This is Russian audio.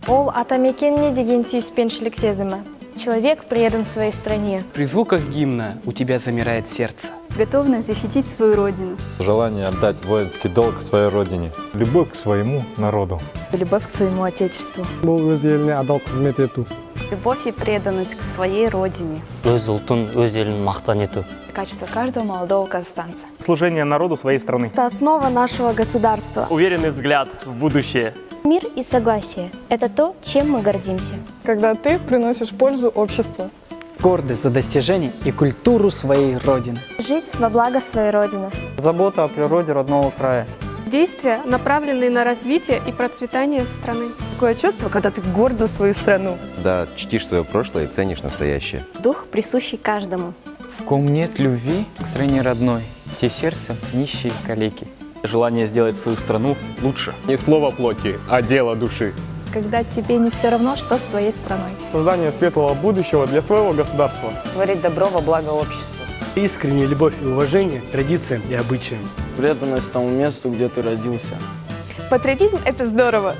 Ол атамекеніне деген сүйіспеншілік сезімі. Человек предан своей стране. При звуках гимна у тебя замирает сердце. Готовность защитить свою родину. Желание отдать воинский долг своей родине. Любовь к своему народу. Любовь к своему отечеству. Любовь и преданность к своей родине. Өз ұлтын, өз елін мақтан ету. Качество каждого молодого казахстанца. Служение народу своей страны. Это основа нашего государства. Уверенный взгляд в будущее. Мир и согласие – это то, чем мы гордимся. Когда ты приносишь пользу обществу. Гордость за достижения и культуру своей родины. Жить во благо своей родины. Забота о природе родного края. Действия, направленные на развитие и процветание страны. Такое чувство, когда ты горд за свою страну. Да, чтишь свое прошлое и ценишь настоящее. Дух, присущий каждому. В ком нет любви к стране родной, те сердцем нищие калеки. Желание сделать свою страну лучше. Не слово плоти, а дело души. Когда тебе не все равно, что с твоей страной. Создание светлого будущего для своего государства. Творить добро во благо обществу. Искренняя любовь и уважение к традициям и обычаям. Преданность тому месту, где ты родился. Патриотизм – это здорово.